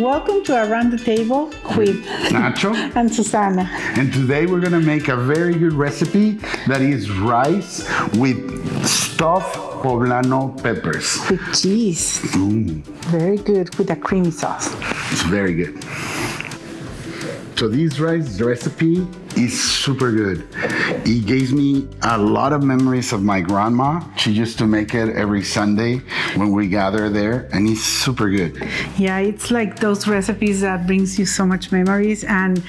Welcome to Around the Table with Nacho and Susana. And today we're gonna make a very good recipe that is rice with stuffed Poblano peppers. With cheese. Very good with a creamy sauce. It's very good. So this rice recipe is super good. It gives me a lot of memories of my grandma. She used to make it every Sunday when we gather there, and it's super good. Yeah, it's like those recipes that brings you so much memories, and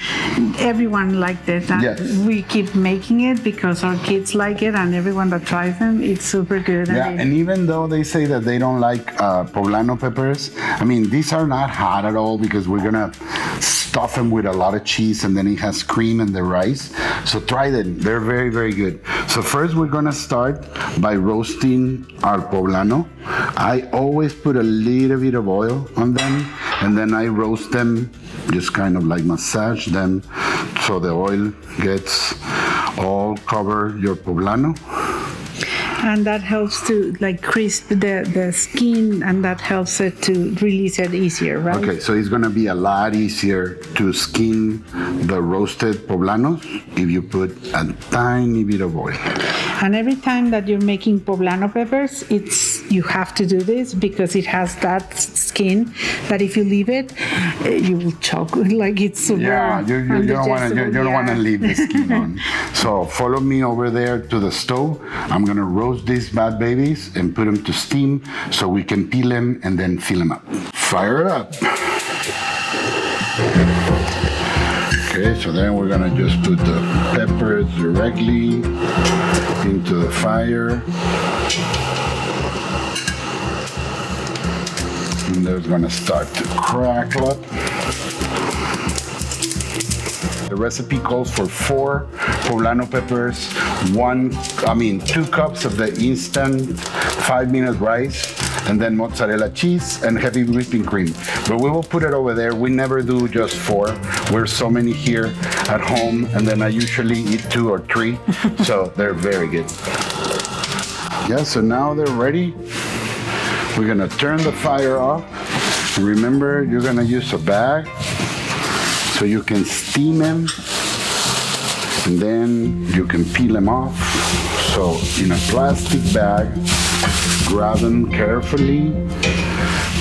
everyone liked it. And yes. We keep making it because our kids like it, and everyone that tries them, it's super good. Yeah, and even though they say that they don't like Poblano peppers, I mean, these are not hot at all because we're gonna stuff them with a lot of cheese, and then it has cream and the rice. So try them. They're very, very good. So first we're gonna start by roasting our poblano. I always put a little bit of oil on them, and then I roast them, just kind of like massage them so the oil gets all cover your poblano. And that helps to like crisp the skin, and that helps it to release it easier, right? Okay, so it's gonna be a lot easier to skin the roasted poblanos if you put a tiny bit of oil. And every time that you're making poblano peppers, you have to do this because it has that skin that if you leave it, you will choke. Like it's super. Yeah, you don't want to leave the skin on. So follow me over there to the stove. I'm gonna roast these bad babies and put them to steam so we can peel them and then fill them up. Fire it up. Okay, so then we're gonna just put the peppers directly into the fire. And they're gonna start to crackle up. The recipe calls for 4 poblano peppers, 2 cups of the instant 5-minute rice, and then mozzarella cheese and heavy whipping cream. But we will put it over there. We never do just 4. We're so many here at home, and then I usually eat 2 or 3, so they're very good. Yeah, so now they're ready. We're gonna turn the fire off. Remember, you're gonna use a bag so you can steam them, and then you can peel them off. So in a plastic bag, grab them carefully,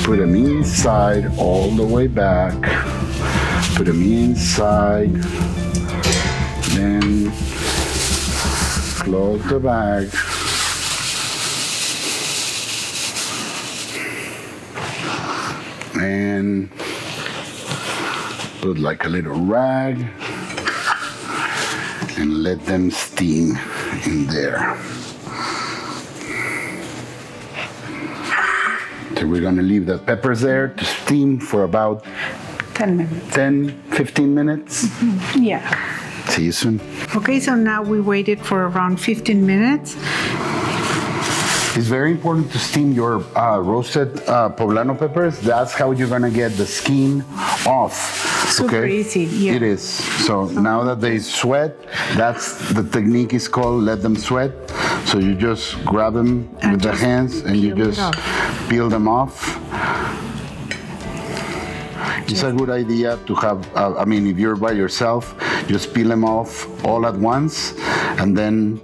put them inside all the way back, put them inside, then close the bag. And put like a little rag and let them steam in there. So we're gonna leave the peppers there to steam for about 10 minutes. 10-15 minutes. Mm-hmm. Yeah. See you soon. Okay, so now we waited for around 15 minutes. It's very important to steam your roasted poblano peppers. That's how you're gonna get the skin off. Super easy, yeah. It is. So now that they sweat, that's the technique is called let them sweat. So you just grab them with the hands and you just peel them off. It's a good idea to have, if you're by yourself, just peel them off all at once, and then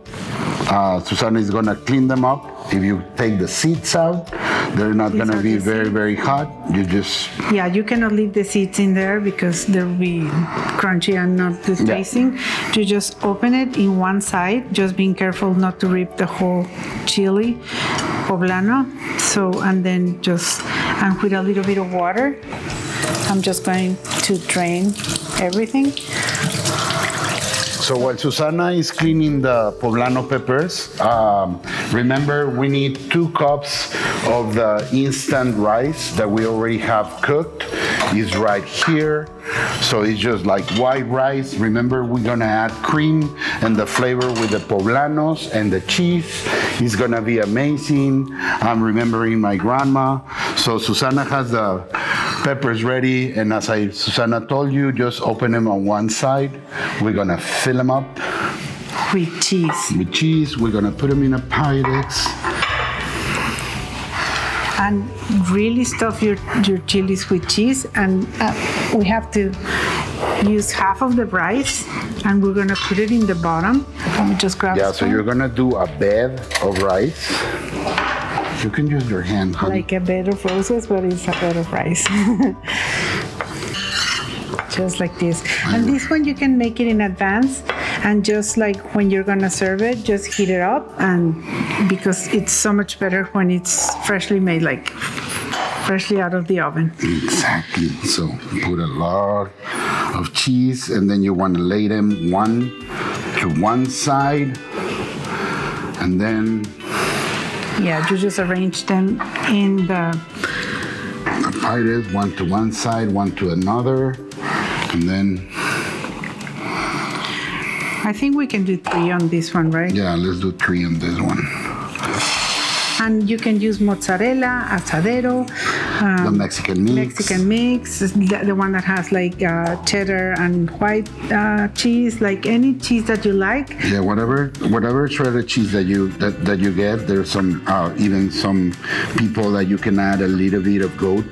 Susana is gonna clean them up. If you take the seeds out, they're not gonna be very, very hot. You just... Yeah, you cannot leave the seeds in there because they'll be crunchy and not good tasting. You just open it in one side, just being careful not to rip the whole chili poblano. So, and then and with a little bit of water, I'm just going to drain everything. So while Susana is cleaning the poblano peppers, remember we need 2 cups of the instant rice that we already have cooked. It's right here. So it's just like white rice. Remember, we're gonna add cream and the flavor with the poblanos and the cheese. It's gonna be amazing. I'm remembering my grandma. So Susana has the peppers ready, and as Susana told you, just open them on one side. We're gonna fill them up with cheese. We're gonna put them in a Pyrex. and really stuff your chilies with cheese. And we have to use half of the rice, and we're gonna put it in the bottom. Let me just grab. Yeah, so you're gonna do a bed of rice. You can use your hand, honey. Like a bed of roses, but it's a bed of rice. Just like this. And this one you can make it in advance, and just like when you're gonna serve it, just heat it up, and because it's so much better when it's freshly made, like freshly out of the oven. Exactly. So put a lot of cheese, and then you want to lay them one to one side, and then Yeah, you just arrange them in the Pyrex, one to one side, one to another, and then I think we can do 3 on this one, right? yeah, let's do 3 on this one. And you can use mozzarella, asadero, The Mexican mix. Mexican mix, the one that has like cheddar and white cheese, like any cheese that you like. Yeah, whatever shredded cheese that you get. There's some even some people that you can add a little bit of goat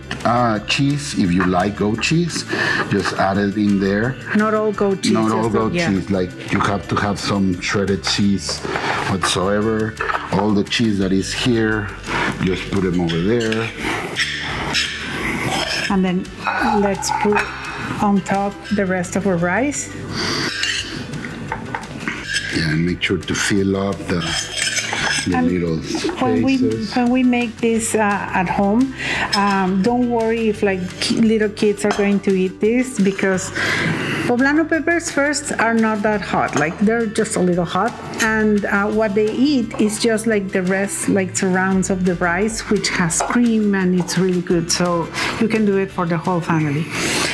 cheese if you like goat cheese. Just add it in there. Not all goat cheese. Not all just goat yeah. cheese. Like you have to have some shredded cheese whatsoever. All the cheese that is here, just put them over there. And then let's put on top the rest of our rice. Yeah, and make sure to fill up the little spaces. When we make this at home, don't worry if like little kids are going to eat this, because Poblano peppers first are not that hot, like they're just a little hot, and what they eat is just like the rest, like surrounds of the rice, which has cream, and it's really good. So you can do it for the whole family.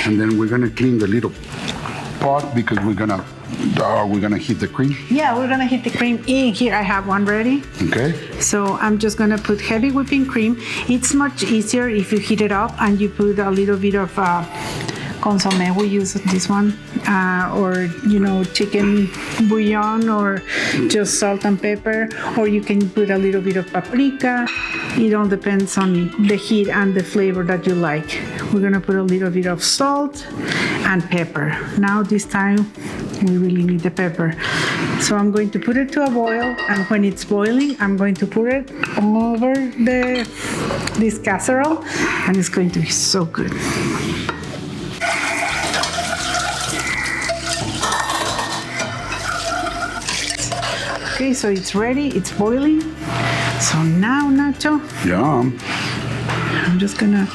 And then we're gonna clean the little pot because we're gonna heat the cream. Yeah, we're gonna heat the cream in here. I have one ready. Okay. So I'm just gonna put heavy whipping cream. It's much easier if you heat it up and you put a little bit of consomme. We use this one, or chicken bouillon, or just salt and pepper, or you can put a little bit of paprika. It all depends on the heat and the flavor that you like. We're gonna put a little bit of salt and pepper. Now this time we really need the pepper. So I'm going to put it to a boil, and when it's boiling, I'm going to put it over this casserole, and it's going to be so good. Okay, so it's ready, it's boiling. So now, Nacho, Yum. I'm just gonna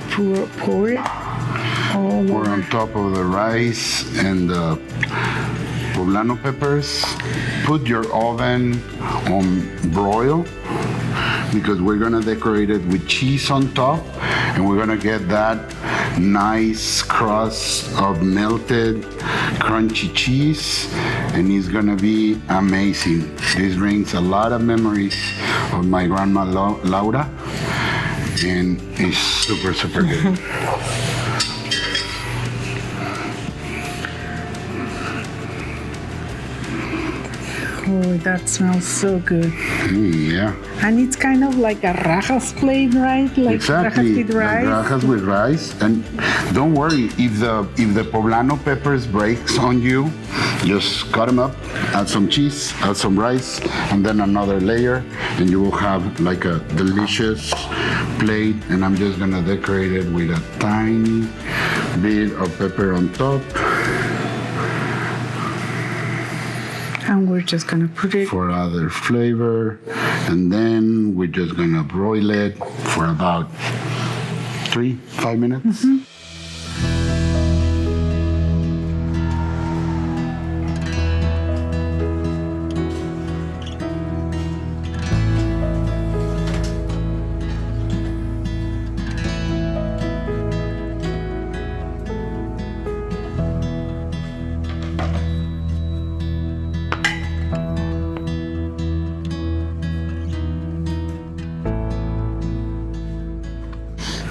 pour it all Pour over. on top of the rice and the Poblano peppers. Put your oven on broil because we're gonna decorate it with cheese on top, and we're gonna get that nice crust of melted crunchy cheese, and it's gonna be amazing. This brings a lot of memories of my grandma Laura, and it's super good. Oh, that smells so good. Yeah. And it's kind of like a rajas plate, right? Like Exactly, rajas with rice. like rajas with rice. And don't worry, if the Poblano peppers breaks on you, just cut them up, add some cheese, add some rice, and then another layer, and you will have like a delicious plate. And I'm just gonna decorate it with a tiny bit of pepper on top. And we're just gonna put it. For other flavor, and then we're just gonna broil it for about 3-5 minutes. Mm-hmm.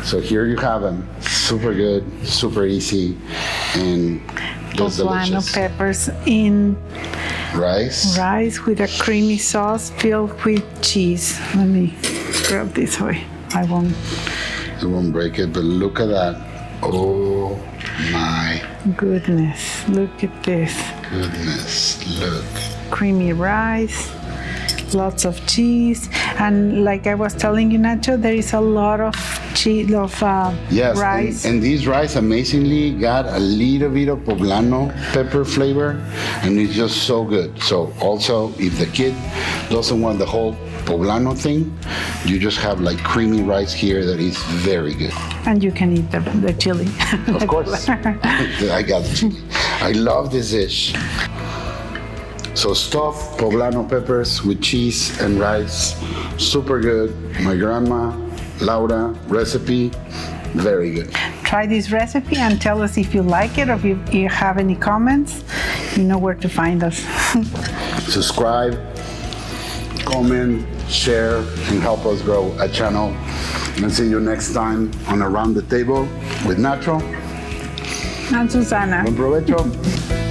So here you have them. Super good, super easy, and just Poblano delicious. peppers in rice. Rice with a creamy sauce filled with cheese. Let me grab this way. I won't. It won't break it, but look at that. Oh my Goodness, look at this. goodness, look. Creamy rice, lots of cheese, and like I was telling you, Nacho, there is a lot of cheese, Yes, rice. and this rice amazingly got a little bit of poblano pepper flavor, and it's just so good. So also, if the kid doesn't want the whole poblano thing, you just have like creamy rice here that is very good. And you can eat the chili. Of course, I got the chili. I love this dish. So stuffed poblano peppers with cheese and rice, super good. My grandma, Laura, recipe, very good. Try this recipe and tell us if you like it or if you have any comments. You know where to find us. Subscribe, comment, share, and help us grow a channel. And see you next time on Around the Table with Nacho. And Susana. Buen provecho.